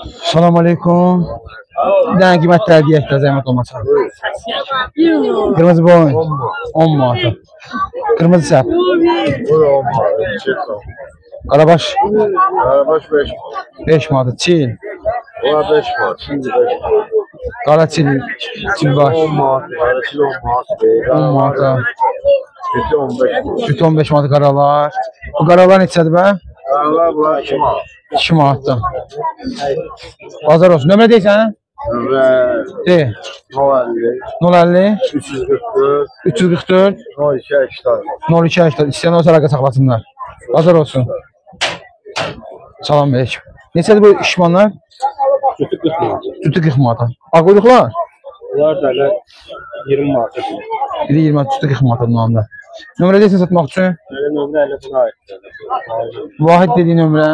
Salam aleykum. Bir dənə qiymət hədiyyə etdə zəhmət olmasa. Qırmızı boyun 10 manat. Qırmızı səp. Bu da 10 manat. Qarabaş Karabaş 5 manat. 5 manat. Çil. Bu da 5 manat. Şimdi 5 manat. Qara çil. Çil baş 10 manat. Karışık 10 manat. 10 manat. Sütü 15 manat. Süt 15 manat qaralar. Bu qaralar neçədir bə? Karalar bunlar 2 manat. 2 manatdan. Bazar olsun. Nömrə deyirsən? Ve De. 050 050 344 344 02 80. 02 80. İstəyən olsa əlaqə saxlasınlar. Bazar olsun. Salam əleykum. Neçədir bu işmanlar? Sütü 40 manat. Sütü 40 manat. Ağ quyruqlar? Bunlar da 20 manat. Biri 20 manat, sütü 40 manat ondan da. Nömrə deyirsən satmaq üçün? Benim nömrə 50 buna ait. Vahid dediğin nömrə.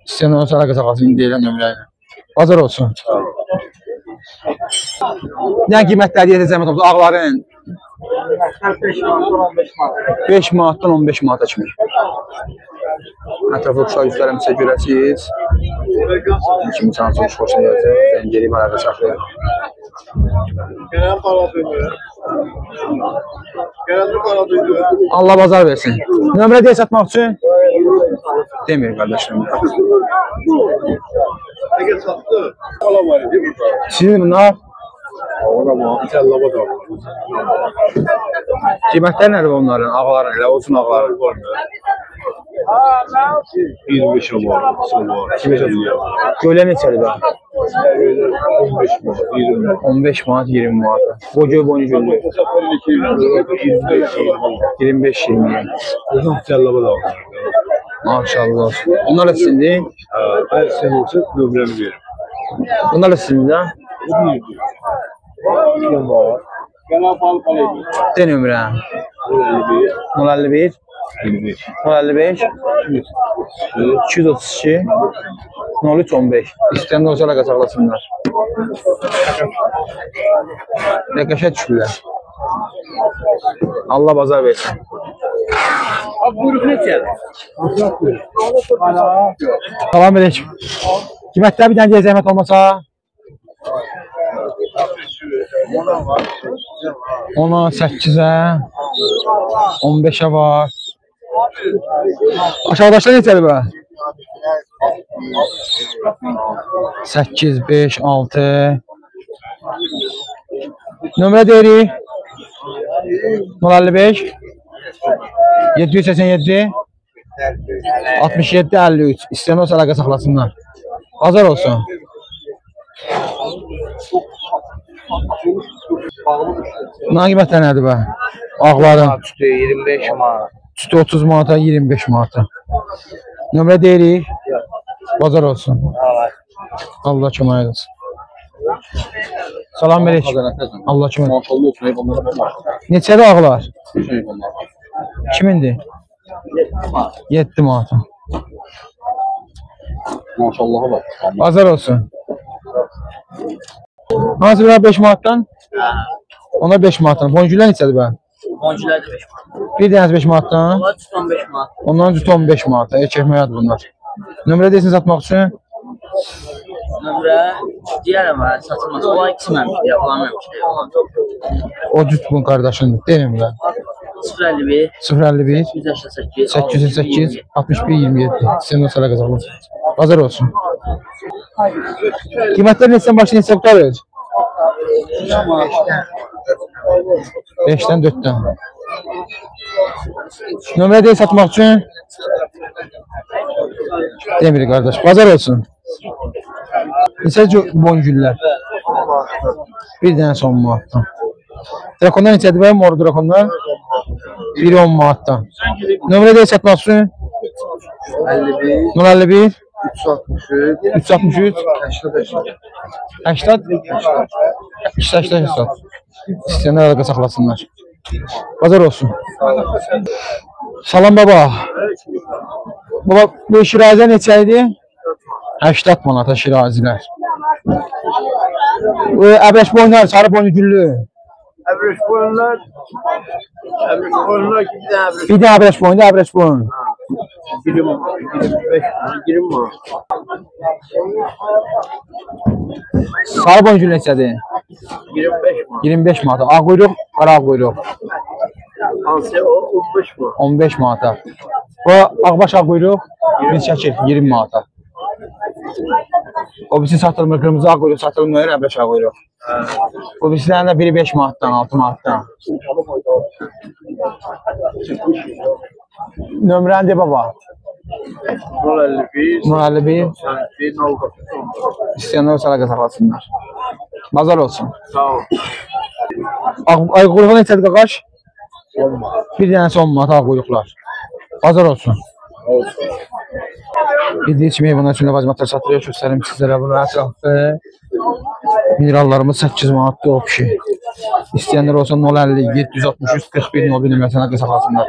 İstəyən olsa əlaqə saxlasın deyilən nömrə ilə. Bazar olsun. Yəni qiymətləri deyəcəm zəhmət olmasa ağların 5 manatdan 15 manata kimi. Ətraflı qısa yüzlərimisə görəcəyiz. Kimi çansın xoşuna gələcək. Zəng gelib əlaqə saxlayın. Allah bazar versin. Nömrə deyə satmaq üçün? Demir qardaşım. Sizin bunlar? Qiymətlər nədir onların? Ağların, elə olsun ağların. 25 var. Gölə neçədir bə? 15 manat. 15 manat, 20 manat. Bu göl boynu göllü. 25-20. Uzun cəllaba da var. Maşallah olsun. Onlar da sizindir? Hər sən olsa nömrəmi verim. Bunlar da sizindir ha? De nömrə. 051 055 232 0315. İstəyən olsa əlaqə saxlasınlar. Qəşəng düşürlər. Allah bazar versin. Abi buyruq neçədir? Salam əleykum. Qiymətlər bir dənə deyə zəhmət olmasa? Ona 8-ə 15'ə var. Aşağıdaşlar neçədir bə? 8, 5, 6. Nömrə deyirik. 055 787 67 53. İstəyən olsa əlaqə saxlasınlar. Bazar olsun. Bunların qiymətləri nədir bə? Ağların. Sütü 25 manat. Sütü 30 manata, 25 manata. Nömrə deyirik. Bazar olsun. Allah kömək edin. Salam əleykum. Allah kömək edin. Maşallah olsun heyvanlara bakma. Neçədir ağlar? Heyvanlar. Kimindir? 7 manata. Maşallah'a bak. Bazar olsun. Hansı bir 5 manatdan? Ona 5 manatdan. Boncuklar neçədir bə? Boncuklar da 5 manat. Bir dənəsi 5 manatdan. Onlar 15 manat. Ondan cüt 15 manata. Erkək məyadır bunlar. Nömrə deyilsin satmaq üçün? Nömrə deyərəm var, satılmaz. O ikisi mənim, yapılanmamışdır. O cüt bunun qardaşındır. Deyim də. 051 051 188 808 61 27. Senin o sıra kazanmış. Hazır olsun. Qiymətlər neçədən başlayın neçə qutarır? 5'dən 4'dən. Nömrə deyil satmaq üçün? Demir qardaş. Bazar olsun. Neçə boncuklar? Bir dənə son manatdan. Drakonlar neçədir bəyəm? Mor drakonlar? Biri 10 manatdan. Nömrə deyil satmaq üçün? 051 363 80 İstəyənlər əlaqə saxlasınlar. Bazar olsun. Salam baba. Baba bu şirazə neçə idi? 80 manata şirazilər. Bu əbrəş boyunlar, sarı boynu güllü. Əbrəş boyunlar Bir də əbrəş boyunda əbrəş boyun. 20 manat. Sarı boncuk neçədir? 25 mi? 25 manata. Ağ quyruq, qara quyruq. Hansı o? 15 mi? 15 manata. Bu ağbaş ağ quyruq bir şəkil 20 manata. O birisi satılmır, kırmızı ağ quyruq satılmır, əbəş ağ quyruq. Bu birisilərin də biri 5 manatdan, 6 manatdan. Nömrəni de baba. 051 051 İstəyənlər olsa əlaqə saxlasınlar. Bazar olsun. Sağ ol. Ay quyruğu neçədir qaqaş? Bir dənəsi 10 manat ağ quyruqlar. Bazar olsun. Bildiği kimi heyvanlar üçün ləvazimatlar satılıyor. Göstərim sizlərə bunu ətrafı. Minerallarımız 8 manatdır o pişi. İstəyənlər olsa 050 763 41 01 nömrəsinə əlaqə saxlasınlar.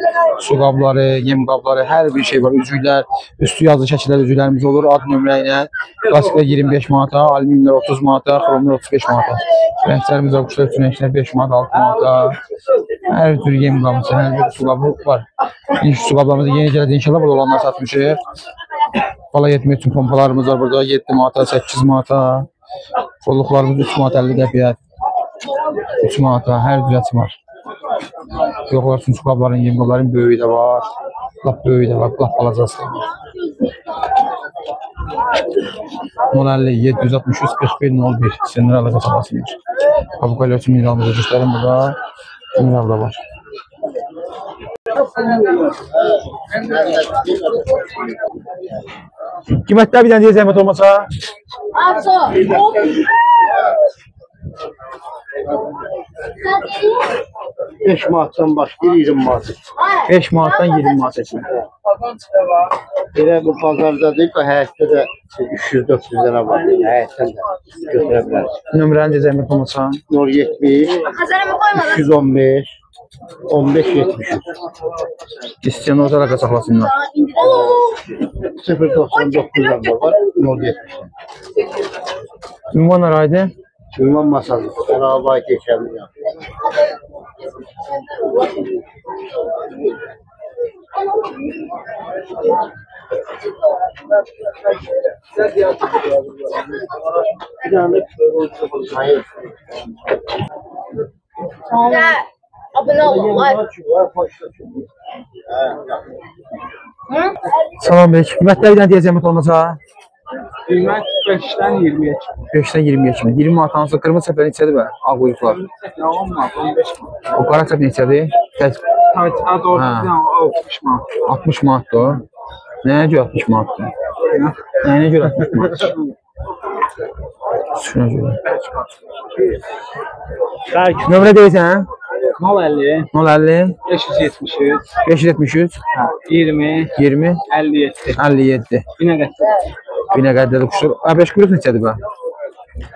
Su qabları, yem qabları, hər bir şey var. Üzüklər, üstü yazılı şəkillər üzüklərimiz olur. Ad nömrə ilə klasiklər 25 manata, alüminyumlar 30 manata, xromlar 35 manata. Rənglərimiz var, quşlar üçün rənglər 5 manat, 6 manata. Hər tür yem qabısı, hər bir su qabı var. Su qablarımızda yeni gəldi inşallah burada olanlar satmışıq. Bala yetmək üçün pompalarımız var burada 7 manata, 8 manata. Qolluqlarımız 3 manat 50 qəpiyyət. 3 manata, hər cürəsi var. Yoxlar üçün su qabların, yem qabların böyüyü də var. Lap böyüyü də var, lap balacası da var. 050 763 41 01 Sənlər əlaqə saxlasınlar. Qabıqayla üçün mineralımızı göstərim burada. Mineral da var. Qiymətlər bir dənə deyə zəhmət olmasa? 5 manatdan başlayır 20 manat. 5 manatdan 20 manat seçmək. Elə bu bazarda deyil ki, həyətdə də 300-400 lira var. Həyətdən də götürə bilərsiniz. Nömrəni deyə zəhmət olmasa? 070 315 15 73 İstəyən olsa əlaqə saxlasınlar. 099 da var 070. Ünvan araydı. Ünvan masası. Arabaya keçəlim ya. Hayır. Abone olun, like. Salam bey. Qiymətlər bir dənə deyə zəhmət olmasa? Qiymət 5-dən 20-yə çıxır. 5-dən 20-yə kimi. 20 manat hansı qırmızı səpər neçədir bə? Ağ quyruqlar. 10 manat, 15 manat. O qara səpər neçədir? Taytına doğru 60 manat. 60 manatdır o. Nəyə görə 60 manatdır? Nəyinə görə 60 manat? Şuna görə. Nömrə deyirsən? 050 050 573 573 20 20 57 57 Yine qəsd. Binəqədəli quşlar. Əbəş quyruq neçədir bə?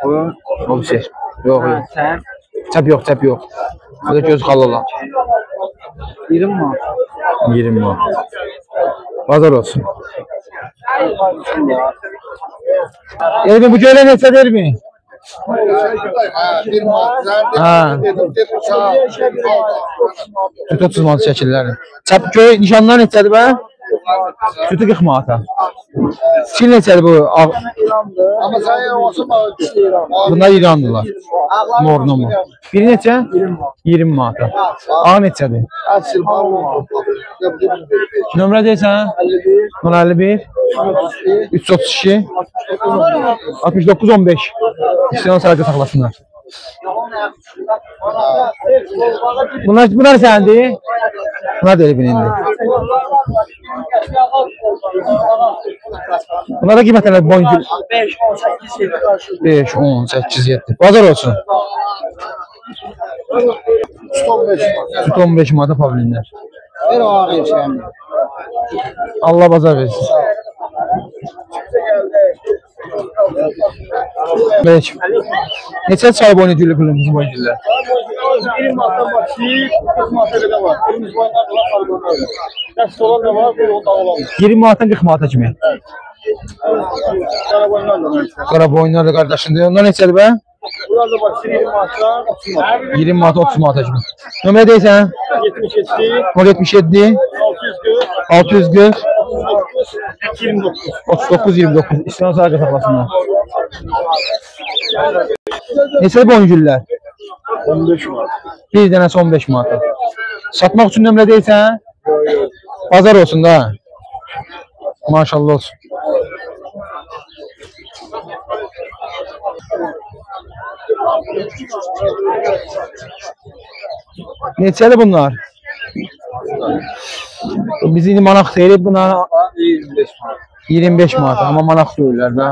O bir şey. Yox, yox. Sən Çəp yox, çəp yox. Bu da göz xallı olan. 20 manat. 20 manat. Bazar olsun. Elmi bu gölə neçədir mi? Bir manat. Ha. Dedim sağ ol. 30 manat şəkilləri. Çəp göy nişanlar neçədir bə? Sütü 40 manata. Çin neçədir bu? Ama sen olsun bana. Bunlar İranlılar. Morno mu? Biri neçə? 20 manata. Ağ neçədir? Asil var. Nömrə deyirsən? 051 332 69 15 İstəyən sərəcə saxlasınlar. Bunlar səndir? Bunlar da elbin indi. Bunlara qiymətlər boyunca 5, 10, 8, 7. Bazar olsun. 15 manata pavlinlər. Bir ağır yaşayan. Allah bazar versin. Beş. Neçə çay boyunu gülü pulumuz boyunca? 20 manatdan başlayıb 40 manata qədər var. Kırmızı boyunlar da var, sarı boyunlar da var. Dəst olan da var, bir onda olan. 20 manatdan 40 manata kimi. Sarı boyunlar da var. Qara boyunlar da qardaşındır. Onlar neçədir bə? Bunlar da başlayır 20 manatdan 30 manat. 20 manat 30 manata kimi. Nömrə deyirsən? 77 077 640 640 39-29. İstəyən sadəcə saxlasınlar. Neçə boyungüllər? 15 var. Bir dənəsi 15 manata. Satmaq üçün nömrə deyilsən? Bazar olsun da. Maşallah olsun. Neçəli bunlar? Biz indi manaq deyilib buna 25 manat. Amma manaq deyirlər də.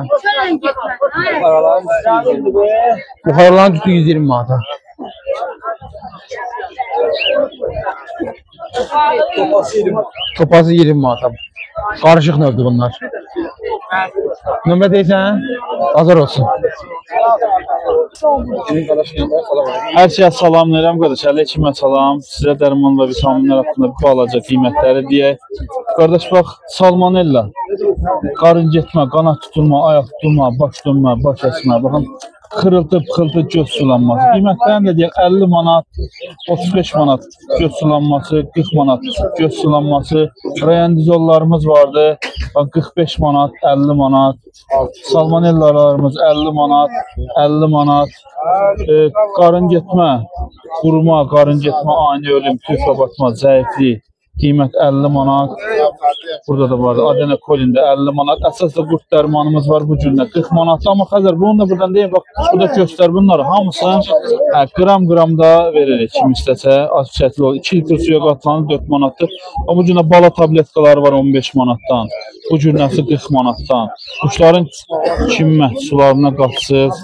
Buxarların tütü 120 manata. Topazı 20 manata. Qarışıq növdür bunlar. Nömrə deyirsən? Hazır olsun. Hər şeyə salamlayıram qardaş, əleykümə salam. Sizə dərman və vitaminlər haqqında bir balaca qiymətləri deyək. Qardaş bax, salmonella, qarın getmə, qanat tutulma, ayaq tutulma, baş dönmə, baş əsmə, baxın, xırıltı, pıxıltı, göz sulanması. Qiymətlərini də deyək, 50 manat, 35 manat göz sulanması, 40 manat göz sulanması, rayandizollarımız vardı, 45 manat, 50 manat, salmonellalarımız 50 manat, 50 manat, qarın getmə, quruma, qarın getmə, ani ölüm, tüflə batma, zəiflik, qiymət 50 manat. Burada da vardı. Adenekolində 50 manat. Əsas da qurt dərmanımız var bu gündə 40 manat. Amma Xəzər bunu da buradan deyim. Bax, burada göstər bunları hamısını qram-qramda veririk. Kim istəsə, az çətin olur. 2 litr suya qatlanır 4 manatdır. Amma bu gündə bala tabletkaları var 15 manatdan. Bu gündəsi 40 manatdan. Quşların kim məhsullarına qatsız.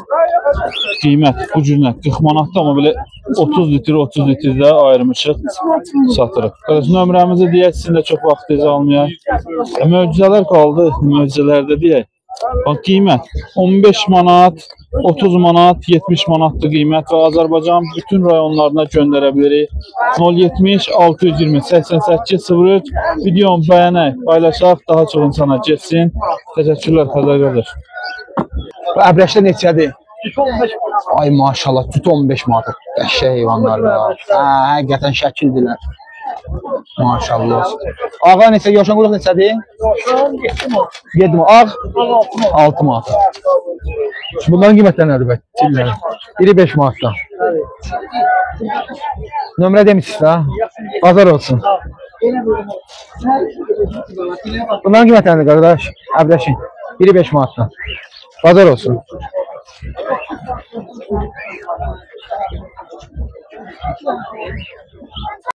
Qiymət bu günə 40 manatdır, amma belə 30 litrdə ayırmışıq, satırıq. Nömrəmizi deyək, sizin də çox vaxtınızı almayaq. Möcüzələr qaldı, möcüzələrdə deyək. Bax, qiymət 15 manat, 30 manat, 70 manatdır qiymət və Azərbaycanın bütün rayonlarına göndərə bilirik. 070 620 88 03 videonu bəyənək, paylaşaq, daha çox insana getsin. Təşəkkürlər Xəzər qardaş. Bu əbrəşdə neçədir? Ay maşallah, tütü 15 manat. Qəşəng heyvanlar var. Həqiqətən şəkildirlər. Maşallah olsun. Ağa neçə, yoşan qulaq neçədir? 7 manat. Ağ 6 manat. Bunların qiymətləri nədir bək? Biri 5 manatdan. Nömrə demişsiniz ha? Bazar olsun. Bunların qiymətləri nədir qardaş? Əbrəşin. Biri 5 manatdan. Bazar olsun.